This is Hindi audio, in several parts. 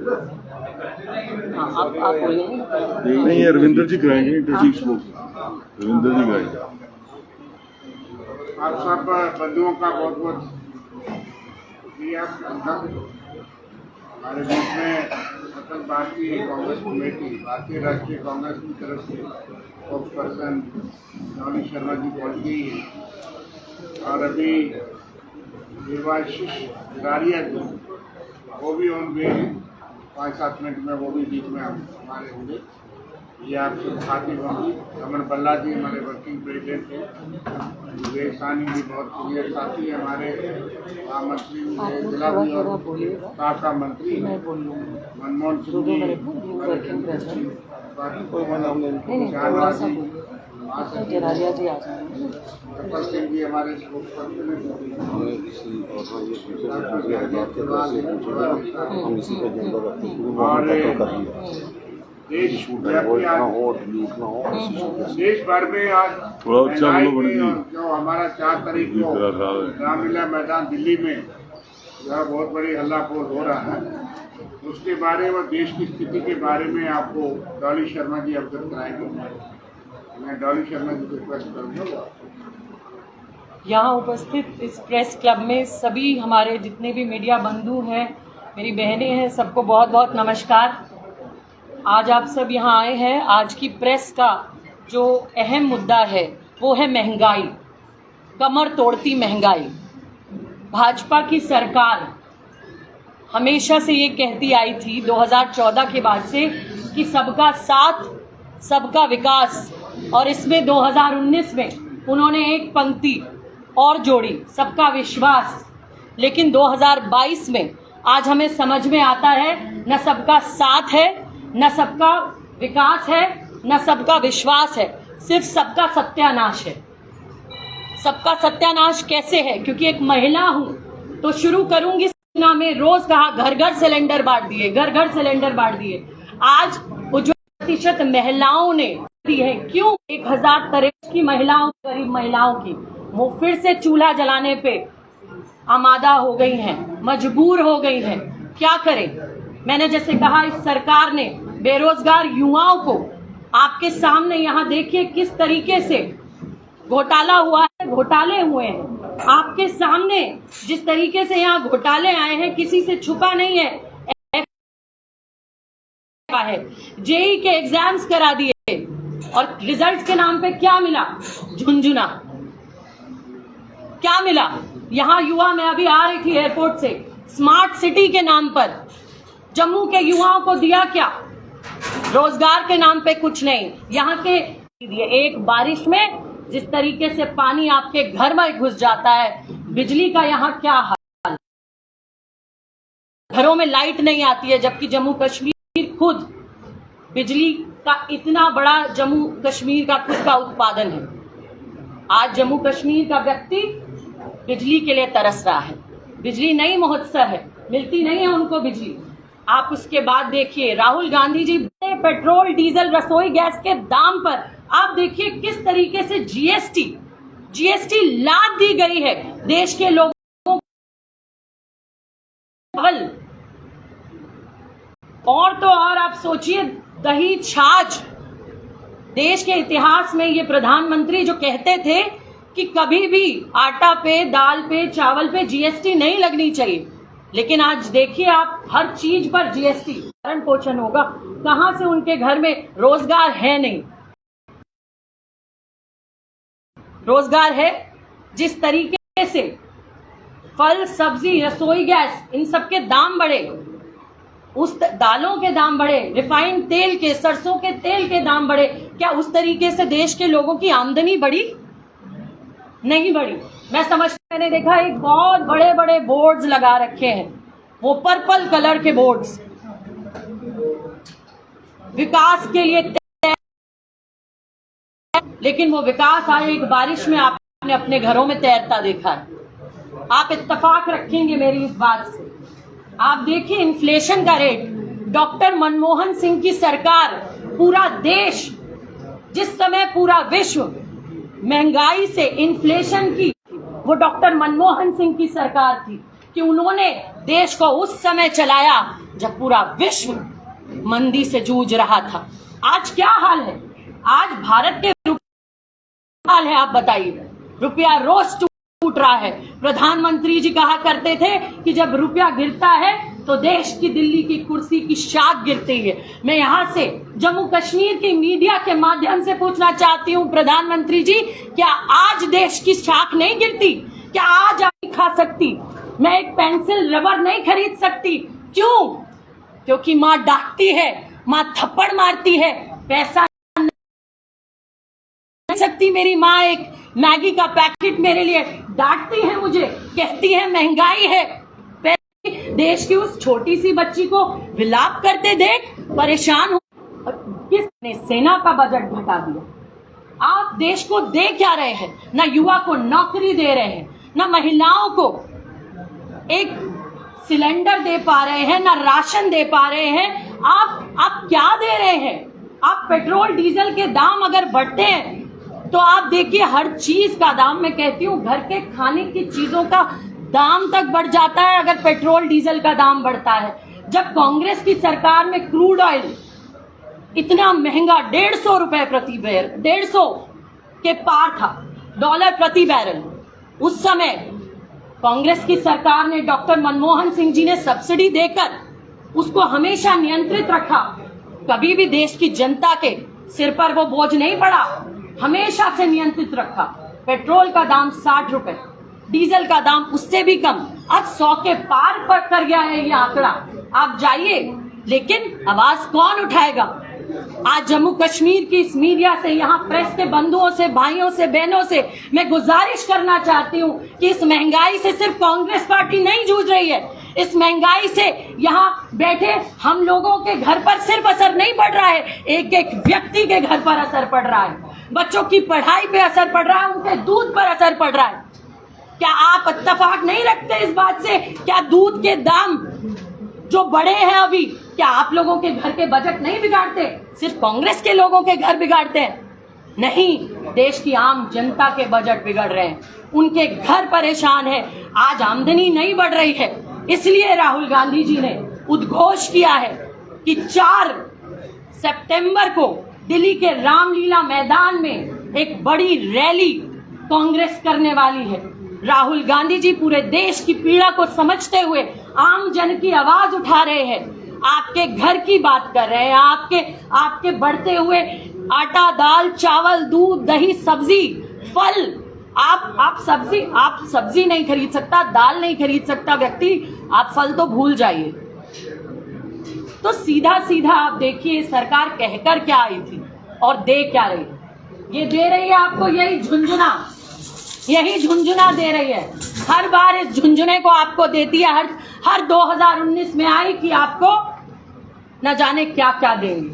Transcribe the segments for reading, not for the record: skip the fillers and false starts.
आप बोलिए। नहीं, ये रविंद्र जी कराएंगे, इंटरचीफ स्पोक रविंद्र जी कराएंगे। आप सब बंधुओं का बहुत बहुत शुक्रिया। हमारे बीच में अखिल भारतीय कांग्रेस कमेटी, भारतीय राष्ट्रीय कांग्रेस की तरफ से स्पोक्स पर्सन डॉली शर्मा जी पहुंच गई है और अभी देवाशीष गारिया जी वो भी ऑन वे हैं। 5-7 मिनट में वो भी बीच में हमारे होंगे। ये आपसे खाती होंगी। अमर बल्ला जी हमारे वर्किंग प्रेसिडेंट हैं। विजय सानी जी बहुत सीनियर साथी है हमारे, महामंत्री जिला भी और साका मंत्री मनमोहन सिंह जी, कपल सिंह जी हमारे देश भर में आज जो हमारा 4 तारीख को रामलीला मैदान दिल्ली में जो बहुत बड़ी हल्लाफोल हो रहा है, उसके बारे में देश की स्थिति के बारे में आपको डॉली शर्मा जी अवगत कराएंगे। मैं डॉली शर्मा जी को रिक्वेस्ट करूँगा। यहाँ उपस्थित इस प्रेस क्लब में सभी हमारे जितने भी मीडिया बंधु हैं, मेरी बहनें हैं, सबको बहुत बहुत नमस्कार। आज आप सब यहाँ आए हैं। आज की प्रेस का जो अहम मुद्दा है वो है महंगाई, कमर तोड़ती महंगाई। भाजपा की सरकार हमेशा से ये कहती आई थी 2014 के बाद से कि सबका साथ सबका विकास, और इसमें 2019 में उन्होंने एक पंक्ति और जोड़ी, सबका विश्वास। लेकिन 2022 में आज हमें समझ में आता है न सबका साथ है, न सबका विकास है, न सबका विश्वास है, सिर्फ सबका सत्यानाश है। सबका सत्यानाश कैसे है? क्योंकि एक महिला हूं तो शुरू करूंगी में रोज कहा घर घर सिलेंडर बांट दिए, घर घर सिलेंडर बांट दिए। आज उज्ज्वला प्रतिशत महिलाओं ने दी है। क्यों? 1063 की महिलाओं, गरीब महिलाओं की वो फिर से चूल्हा जलाने पे आमादा हो गई हैं, मजबूर हो गई हैं। क्या करें? मैंने जैसे कहा, इस सरकार ने बेरोजगार युवाओं को आपके सामने यहाँ देखिए किस तरीके से घोटाला हुआ है, घोटाले हुए हैं आपके सामने। जिस तरीके से यहाँ घोटाले आए हैं किसी से छुपा नहीं है। जेई के एग्जाम्स करा दिए और रिजल्ट्स के नाम पे क्या मिला? झुंझुना। क्या मिला? यहाँ युवा, मैं अभी आ रही थी एयरपोर्ट से, स्मार्ट सिटी के नाम पर जम्मू के युवाओं को दिया क्या? रोजगार के नाम पे कुछ नहीं। यहाँ के एक बारिश में जिस तरीके से पानी आपके घर में घुस जाता है, बिजली का यहाँ क्या हाल? घरों में लाइट नहीं आती है, जबकि जम्मू कश्मीर खुद बिजली का इतना बड़ा जम्मू कश्मीर का खुद का उत्पादन है। आज जम्मू कश्मीर का व्यक्ति बिजली के लिए तरस रहा है। बिजली नहीं महोत्सव है, मिलती नहीं है उनको बिजली। आप उसके बाद देखिए राहुल गांधी जी पेट्रोल, डीजल, रसोई गैस के दाम पर आप देखिए किस तरीके से जीएसटी लाद दी गई है देश के लोगों को। और तो और आप सोचिए, दही छाछ। देश के इतिहास में ये प्रधानमंत्री जो कहते थे कि कभी भी आटा पे, दाल पे, चावल पे जीएसटी नहीं लगनी चाहिए, लेकिन आज देखिए आप हर चीज पर जीएसटी। भरण पोषण होगा कहां से? उनके घर में रोजगार है नहीं। रोजगार है जिस तरीके से फल, सब्जी, रसोई गैस, इन सब के दाम बढ़े, उस दालों के दाम बढ़े, रिफाइंड तेल के, सरसों के तेल के दाम बढ़े, क्या उस तरीके से देश के लोगों की आमदनी बढ़ी? नहीं बढ़ी। मैंने देखा एक बहुत बड़े बड़े बोर्ड्स लगा रखे हैं, वो पर्पल कलर के बोर्ड्स, विकास के लिए, लेकिन वो विकास आए एक बारिश में आपने अपने घरों में तैरता देखा है। आप इत्तेफाक रखेंगे मेरी इस बात से। आप देखिए इन्फ्लेशन का रेट, डॉक्टर मनमोहन सिंह की सरकार, पूरा देश, जिस समय पूरा विश्व महंगाई से, इन्फ्लेशन की, वो डॉक्टर मनमोहन सिंह की सरकार थी कि उन्होंने देश को उस समय चलाया जब पूरा विश्व मंदी से जूझ रहा था। आज क्या हाल है? आज भारत के हाल है, आप बताइए। रुपया रोज टूट रहा है। प्रधानमंत्री जी कहा करते थे कि जब रुपया गिरता है तो देश की दिल्ली की कुर्सी की शाख गिरती है। मैं यहाँ से जम्मू कश्मीर की मीडिया के माध्यम से पूछना चाहती हूँ, प्रधानमंत्री जी, क्या आज देश की शाख नहीं गिरती? क्या आज आप नहीं खा सकती? मैं एक पेंसिल रबर नहीं खरीद सकती। क्यों? क्योंकि माँ डांटती है, माँ थप्पड़ मारती है, पैसा नहीं सकती। मेरी माँ एक मैगी का पैकेट मेरे लिए डांटती है, मुझे कहती है महंगाई है। देश की उस छोटी सी बच्ची को विलाप करते देख परेशान हो। किसने सेना का बजट घटा दिया? आप देश को दे क्या रहे हैं? ना युवा को नौकरी दे रहे हैं, ना महिलाओं को एक सिलेंडर दे पा रहे हैं, ना राशन दे पा रहे हैं। आप क्या दे रहे हैं? आप पेट्रोल डीजल के दाम अगर बढ़ते हैं तो आप देखिए हर चीज का दाम, मैं कहती हूँ घर के खाने की चीजों का दाम तक बढ़ जाता है अगर पेट्रोल डीजल का दाम बढ़ता है। जब कांग्रेस की सरकार में क्रूड ऑयल इतना महंगा 150 रुपए प्रति बैरल, 150 के पार था डॉलर प्रति बैरल, उस समय कांग्रेस की सरकार ने, डॉक्टर मनमोहन सिंह जी ने सब्सिडी देकर उसको हमेशा नियंत्रित रखा। कभी भी देश की जनता के सिर पर वो बोझ नहीं पड़ा, हमेशा से नियंत्रित रखा। पेट्रोल का दाम 60 रुपए, डीजल का दाम उससे भी कम, अब 100 के पार पर कर गया है ये आंकड़ा। आप जाइए, लेकिन आवाज कौन उठाएगा? आज जम्मू कश्मीर की इस मीडिया से, यहाँ प्रेस के बंधुओं से, भाइयों से, बहनों से मैं गुजारिश करना चाहती हूँ कि इस महंगाई से सिर्फ कांग्रेस पार्टी नहीं जूझ रही है। इस महंगाई से यहाँ बैठे हम लोगों के घर पर सिर्फ असर नहीं पड़ रहा है, एक एक व्यक्ति के घर पर असर पड़ रहा है। बच्चों की पढ़ाई पे असर पड़ रहा है, उनके दूध पर असर पड़ रहा है। क्या आप इत्तेफाक नहीं रखते इस बात से? क्या दूध के दाम जो बढ़े हैं अभी, क्या आप लोगों के घर के बजट नहीं बिगाड़ते? सिर्फ कांग्रेस के लोगों के घर बिगाड़ते हैं? नहीं, देश की आम जनता के बजट बिगड़ रहे हैं, उनके घर परेशान है। आज आमदनी नहीं बढ़ रही है, इसलिए राहुल गांधी जी ने उद्घोष किया है कि 4 सितंबर को दिल्ली के रामलीला मैदान में एक बड़ी रैली कांग्रेस करने वाली है। राहुल गांधी जी पूरे देश की पीड़ा को समझते हुए आम जन की आवाज उठा रहे हैं, आपके घर की बात कर रहे हैं, आपके बढ़ते हुए आटा, दाल, चावल, दूध, दही, सब्जी, फल। आप सब्जी नहीं खरीद सकता, दाल नहीं खरीद सकता व्यक्ति, आप फल तो भूल जाइए। तो सीधा सीधा आप देखिए सरकार कहकर क्या आई थी और दे क्या रही। ये दे रही है आपको यही झुंझुना दे रही है। हर बार इस झुंझुने को आपको देती है। हर 2019 में आई कि आपको न जाने क्या क्या देंगे,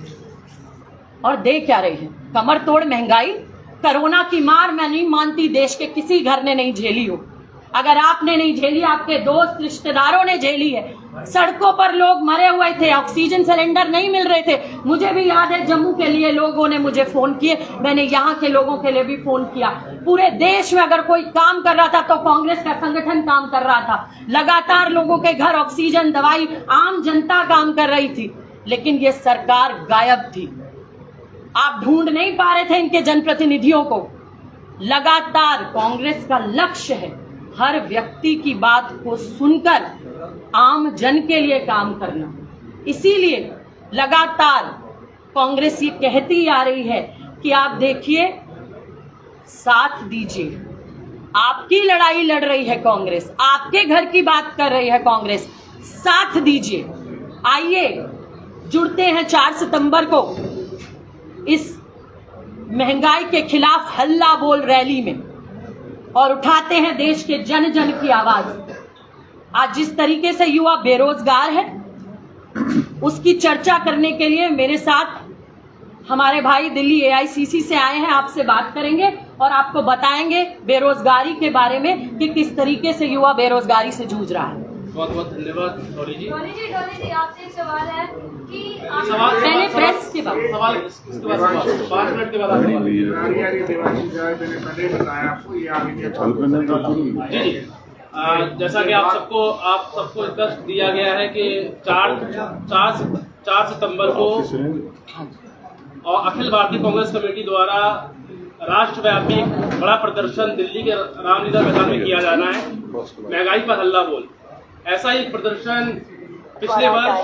और दे क्या रही है? कमर तोड़ महंगाई। कोरोना की मार मैं नहीं मानती देश के किसी घर ने नहीं झेली हो। अगर आपने नहीं झेली, आपके दोस्त रिश्तेदारों ने झेली है। सड़कों पर लोग मरे हुए थे, ऑक्सीजन सिलेंडर नहीं मिल रहे थे। मुझे भी याद है जम्मू के लिए लोगों ने मुझे फोन किए, मैंने यहाँ के लोगों के लिए भी फोन किया। पूरे देश में अगर कोई काम कर रहा था तो कांग्रेस का संगठन काम कर रहा था। लगातार लोगों के घर ऑक्सीजन, दवाई, आम जनता काम कर रही थी, लेकिन ये सरकार गायब थी। आप ढूंढ नहीं पा रहे थे इनके जनप्रतिनिधियों को। लगातार कांग्रेस का लक्ष्य है हर व्यक्ति की बात को सुनकर आम जन के लिए काम करना। इसीलिए लगातार कांग्रेस ये कहती आ रही है कि आप देखिए, साथ दीजिए। आपकी लड़ाई लड़ रही है कांग्रेस, आपके घर की बात कर रही है कांग्रेस, साथ दीजिए। आइए जुड़ते हैं 4 सितंबर को इस महंगाई के खिलाफ हल्ला बोल रैली में और उठाते हैं देश के जन जन की आवाज। आज जिस तरीके से युवा बेरोजगार है उसकी चर्चा करने के लिए मेरे साथ हमारे भाई दिल्ली AICC से आए हैं। आपसे बात करेंगे और आपको बताएंगे बेरोजगारी के बारे में कि किस तरीके से युवा बेरोजगारी से जूझ रहा है। बहुत बहुत धन्यवाद डॉली जी। आपसे एक सवाल है कि पहले प्रेस के बाद सवाल इसके बाद 5 मिनट के बाद आपको मैंने पहले बताया आपको, ये आगे जी जी जैसा कि आप सबको कष्ट दिया गया है कि 4 सितंबर को और अखिल भारतीय कांग्रेस कमेटी द्वारा राष्ट्रव्यापी बड़ा प्रदर्शन दिल्ली के रामलीला मैदान में किया जाना है, महंगाई पर हल्ला बोल। ऐसा ही प्रदर्शन पिछले वर्ष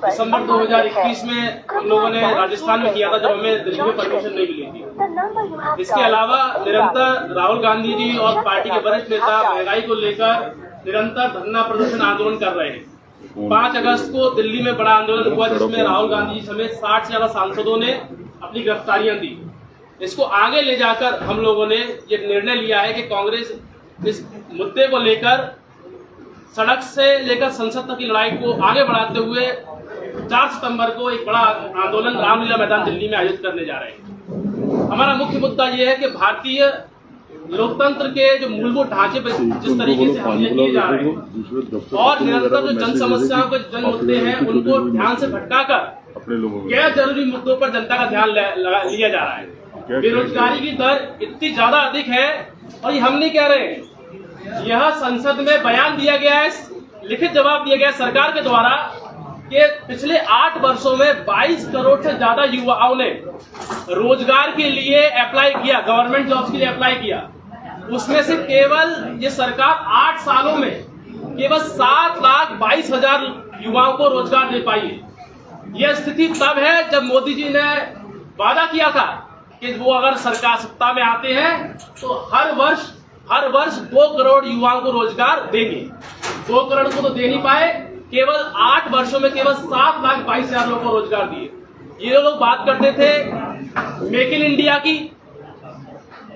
दिसंबर 2021 में हम लोगों ने राजस्थान में किया था, जब हमें दिल्ली में परमिशन नहीं मिली थी। इसके अलावा निरंतर राहुल गांधी जी और पार्टी के वरिष्ठ नेता महंगाई को लेकर निरंतर धरना प्रदर्शन आंदोलन कर रहे हैं। 5 अगस्त को दिल्ली में बड़ा आंदोलन हुआ, जिसमें राहुल गांधी जी समेत 60 से ज्यादा सांसदों ने अपनी गिरफ्तारियां दी। इसको आगे ले जाकर हम लोगों ने ये निर्णय लिया है कि कांग्रेस इस मुद्दे को लेकर सड़क से लेकर संसद तक की लड़ाई को आगे बढ़ाते हुए 4 सितंबर को एक बड़ा आंदोलन रामलीला मैदान दिल्ली में आयोजित करने जा रहे हैं। हमारा मुख्य मुद्दा ये है कि भारतीय लोकतंत्र के जो मूलभूत ढांचे पर जिस तरीके से हमले किए जा रहे हैं और निरंतर जो जन समस्याओं के जन मुद्दे हैं उनको ध्यान से भटकाकर गैर जरूरी मुद्दों पर जनता का ध्यान लिया जा रहा है। बेरोजगारी की दर इतनी ज्यादा अधिक है, और ये हम नहीं कह रहे हैं, यह संसद में बयान दिया गया है, लिखित जवाब दिया गया है सरकार के द्वारा कि पिछले 8 वर्षों में 22 करोड़ से ज्यादा युवाओं ने रोजगार के लिए अप्लाई किया, गवर्नमेंट जॉब्स के लिए अप्लाई किया। उसमें से केवल ये सरकार 8 सालों में केवल 7,22,000 युवाओं को रोजगार दे पाई है। यह स्थिति तब है जब मोदी जी ने वादा किया था कि वो अगर सरकार सत्ता में आते हैं तो हर वर्ष 2 करोड़ युवाओं को रोजगार देंगे। 2 करोड़ को तो दे नहीं पाए, केवल 8 वर्षों में केवल 7,22,000 लोगों को रोजगार दिए। ये लोग बात करते थे मेक इन इंडिया की,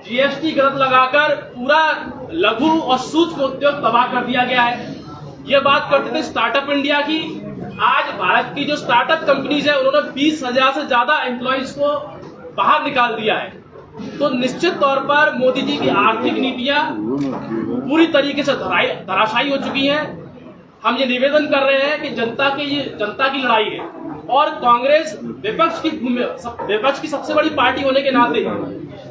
जीएसटी गलत लगाकर पूरा लघु और सूक्ष्म उद्योग तबाह कर दिया गया है। ये बात करते थे स्टार्टअप इंडिया की। आज भारत की जो स्टार्टअप कंपनीज है उन्होंने 20,000 से ज्यादा एम्प्लॉइज को बाहर निकाल दिया है। तो निश्चित तौर पर मोदी जी की आर्थिक नीतियां पूरी तरीके से धराशायी हो चुकी हैं। हम ये निवेदन कर रहे हैं कि जनता की लड़ाई है, और कांग्रेस विपक्ष की सबसे बड़ी पार्टी होने के नाते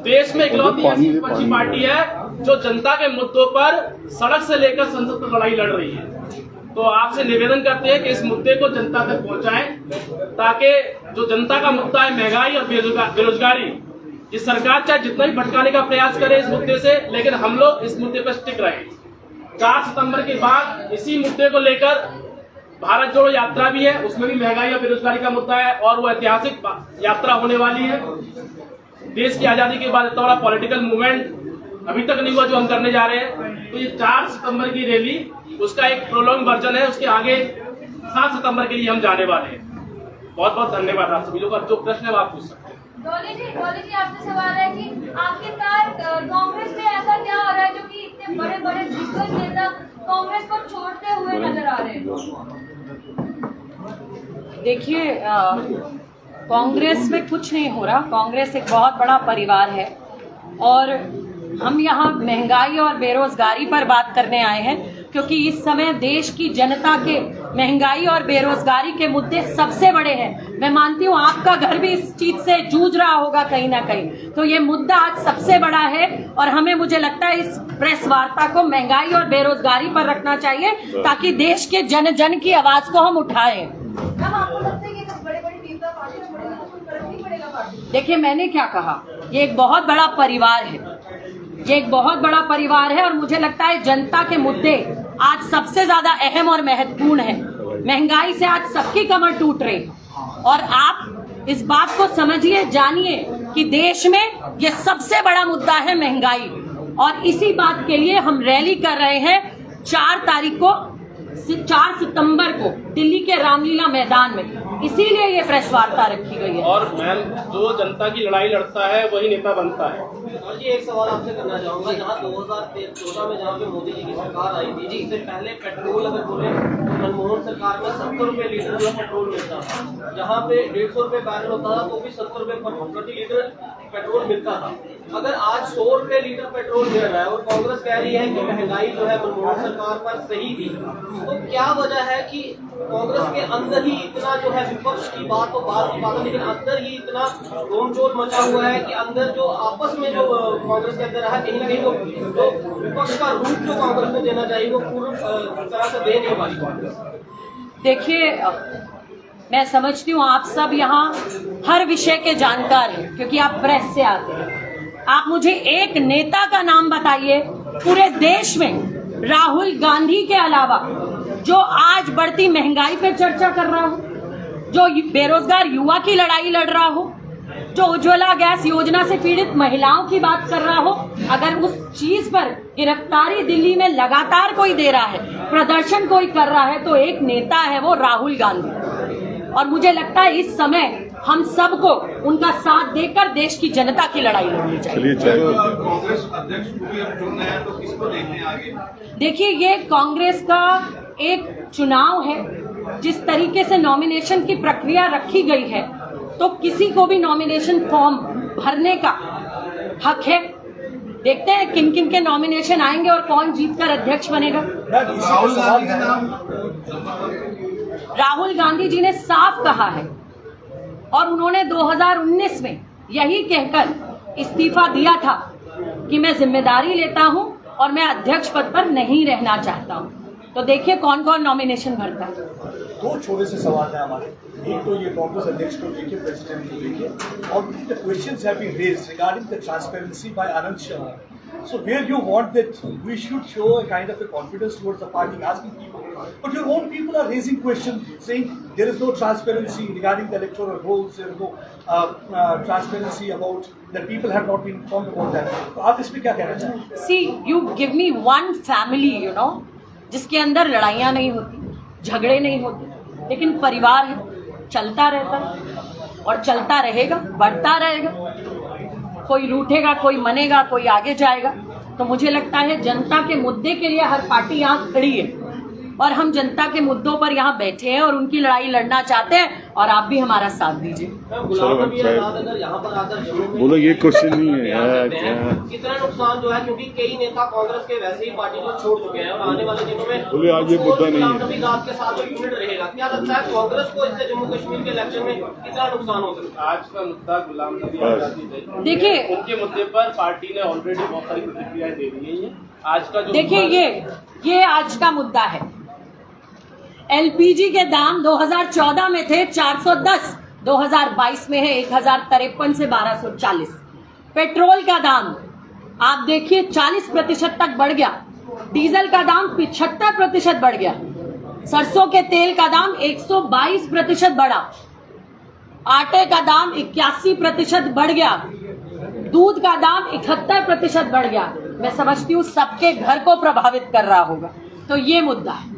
देश में इकलौती ऐसी विपक्षी पार्टी है जो जनता के मुद्दों पर सड़क से लेकर संसद तक लड़ाई लड़ रही है। तो आपसे निवेदन करते हैं कि इस मुद्दे को जनता तक पहुंचाएं, ताकि जो जनता का मुद्दा है महंगाई और बेरोजगारी, ये सरकार चाहे जितना भी भटकाने का प्रयास करे इस मुद्दे से, लेकिन हम लोग इस मुद्दे पर स्टिक रहे। 4 सितंबर के बाद इसी मुद्दे को लेकर भारत जोड़ो यात्रा भी है, उसमें भी महंगाई और बेरोजगारी का मुद्दा है, और वो ऐतिहासिक यात्रा होने वाली है। देश की आजादी के बाद इतना बड़ा पॉलिटिकल मूवमेंट अभी तक नहीं हुआ जो हम करने जा रहे हैं। तो ये 4 सितंबर की रैली उसका एक प्रोलॉन्ग वर्जन है, उसके आगे 7 सितंबर के लिए हम जाने वाले हैं। बहुत बहुत धन्यवाद आप सभी लोग। अब जो प्रश्न है वो आप पूछ सकते हैं। डॉली जी आपसे सवाल है कि आखिरकार कांग्रेस में ऐसा क्या हो रहा है जो कि इतने बड़े बड़े दिग्गज नेता कांग्रेस को छोड़ते हुए नजर आ रहे हैं? देखिए, कांग्रेस में कुछ नहीं हो रहा। कांग्रेस एक बहुत बड़ा परिवार है, और हम यहाँ महंगाई और बेरोजगारी पर बात करने आए हैं, क्योंकि इस समय देश की जनता के महंगाई और बेरोजगारी के मुद्दे सबसे बड़े हैं। मैं मानती हूँ आपका घर भी इस चीज से जूझ रहा होगा कहीं ना कहीं, तो ये मुद्दा आज सबसे बड़ा है, और हमें मुझे लगता है इस प्रेस वार्ता को महंगाई और बेरोजगारी पर रखना चाहिए, ताकि देश के जन जन की आवाज को हम उठाएं। आपको लगता है कि बड़े-बड़े नेता पार्टी में बढ़ेगा तो कोई फर्क नहीं पड़ेगा पार्टी? देखिए, मैंने क्या कहा, ये एक बहुत बड़ा परिवार है, ये एक बहुत बड़ा परिवार है, और मुझे लगता है जनता के मुद्दे आज सबसे ज्यादा अहम और महत्वपूर्ण है। महंगाई से आज सबकी कमर टूट रही, और आप इस बात को समझिए, जानिए कि देश में ये सबसे बड़ा मुद्दा है महंगाई, और इसी बात के लिए हम रैली कर रहे हैं 4 सितंबर को दिल्ली के रामलीला मैदान में। इसीलिए ये प्रेस वार्ता रखी गई है। और मैम, जो जनता की लड़ाई लड़ता है वही नेता बनता है। और जी एक सवाल आपसे करना चाहूंगा, जहाँ 2014 में जहाँ पे मोदी जी की सरकार आई थी, इससे पहले पेट्रोल अगर बोले मनमोहन सरकार में 70 रुपए लीटर जो पेट्रोल मिलता था, जहाँ पे 150 रुपए बैरल होता था तो भी 70 रुपए प्रति लीटर पेट्रोल मिलता था। अगर आज 100 रुपए लीटर पेट्रोल मिल रहा है और कांग्रेस कह रही है कि महंगाई जो है मनमोहन सरकार पर सही थी, तो क्या वजह है कि कांग्रेस के अंदर ही इतना जो है विपक्ष की बात तो बात की बात है, लेकिन अंदर ही इतना रोमचोट मचा हुआ है कि अंदर जो आपस में जो कांग्रेस के अंदर है, कहीं ना कहीं जो विपक्ष का रूप जो कांग्रेस को देना चाहिए वो पूरी तरह से दे नहीं पाई कांग्रेस। देखिए, मैं समझती हूँ आप सब यहाँ हर विषय के जानकार हैं, क्योंकि आप प्रेस से आते हैं। आप मुझे एक नेता का नाम बताइए पूरे देश में राहुल गांधी के अलावा जो आज बढ़ती महंगाई पे चर्चा कर रहा हो, जो बेरोजगार युवा की लड़ाई लड़ रहा हो, जो उज्ज्वला गैस योजना से पीड़ित महिलाओं की बात कर रहा हो। अगर उस चीज पर गिरफ्तारी दिल्ली में लगातार कोई दे रहा है, प्रदर्शन कोई कर रहा है, तो एक नेता है वो राहुल गांधी। और मुझे लगता है इस समय हम सबको उनका साथ देकर देश की जनता की लड़ाई लड़नी चाहिए। कांग्रेस अध्यक्ष को भी अब चुनना है, तो किसको देखने आगे? देखिए, ये कांग्रेस का एक चुनाव है। जिस तरीके से नॉमिनेशन की प्रक्रिया रखी गई है, तो किसी को भी नॉमिनेशन फॉर्म भरने का हक है। देखते हैं किन किन के नॉमिनेशन आएंगे और कौन जीतकर अध्यक्ष बनेगा। राहुल गांधी का नाम, राहुल गांधी जी ने साफ कहा है और उन्होंने 2019 में यही कहकर इस्तीफा दिया था कि मैं जिम्मेदारी लेता हूं और मैं अध्यक्ष पद पर नहीं रहना चाहता हूं। तो देखिए कौन कौन नॉमिनेशन भरता है। दो छोटे से सवाल हैं हमारे। एक तो ये कांग्रेस अध्यक्ष को देखिए, प्रेसिडेंट को देखिए, और the questions have been raised regarding the transparency by Anand Sharma. So where you want that we should show a kind of a confidence towards the party, asking people, but your own people are raising questions, saying there is no transparency regarding the electoral rolls, there is no transparency about that people have not been informed about that. तो आप इस पे क्या कहना चाहेंगे? See, you give me one family, you know, जिसके अंदर लड़ाइयाँ नहीं होती, झगड़े नहीं होते, लेकिन परिवार है, चलता रहता है और चलता रहेगा, बढ़ता रहेगा। कोई रूठेगा, कोई मनेगा, कोई आगे जाएगा। तो मुझे लगता है जनता के मुद्दे के लिए हर पार्टी यहाँ खड़ी है और हम जनता के मुद्दों पर यहाँ बैठे हैं और उनकी लड़ाई लड़ना चाहते हैं, और आप भी हमारा साथ दीजिए। बोलो, ये क्वेश्चन नहीं है यार। कितना नुकसान जो है, क्योंकि कई नेता कांग्रेस के वैसे ही पार्टी को छोड़ चुके हैं और आने वाले दिनों में बोले आज ये मुद्दा नहीं है। के साथ यूनिट रहेगा। क्या लगता है कांग्रेस को इससे जम्मू कश्मीर के इलेक्शन में कितना नुकसान हो सकता है? आज का मुद्दा गुलाम नबी आजादी है। देखिए, उनके मुद्दे पर पार्टी ने ऑलरेडी बहुत सारी प्रतिक्रियाएं दे दी है। आज का जो देखिए ये आज का मुद्दा है। एलपीजी के दाम 2014 में थे 410, 2022 में है 1053 से 1240। पेट्रोल का दाम आप देखिए 40% तक बढ़ गया, डीजल का दाम 75% बढ़ गया, सरसों के तेल का दाम 122% बढ़ा, आटे का दाम 81% बढ़ गया, दूध का दाम 71% बढ़ गया। मैं समझती हूँ सबके घर को प्रभावित कर रहा होगा। तो ये मुद्दा है।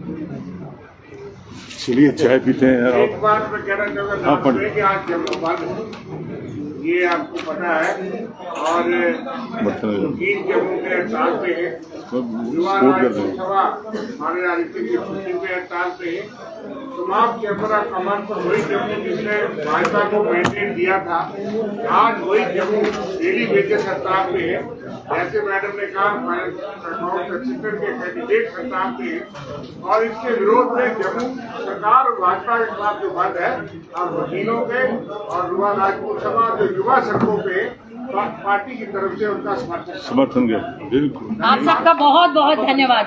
चलिए चाय पीते हैं यार। एक बात मैं कहना चाहूँगा कि आज जम्मू बंद, ये आपको पता है, और तीन जम्मू के हड़ताल पे है, युवा राज्यसभा हमारे राजनीतिक की छुट्टी पे हड़ताल पे है। तमाम चैम्बर ऑफ कॉमर्स पर वही जम्मू जिसने भाजपा को मैंडेट दिया था, आज वही जम्मू डेली बेसिस हड़ताल पे है। जैसे मैडम ने कहा, अकाउंट असिस्टेंट के कैंडिडेट हड़ताल पे है, और इसके विरोध में जम्मू सरकार और भाजपा के खिलाफ जो बंद है, और वकीलों के और युवा राजपूत समाज जो युवा सड़कों पे पार्टी की तरफ से उनका समर्थन गया। बिल्कुल, आप सबका बहुत बहुत धन्यवाद।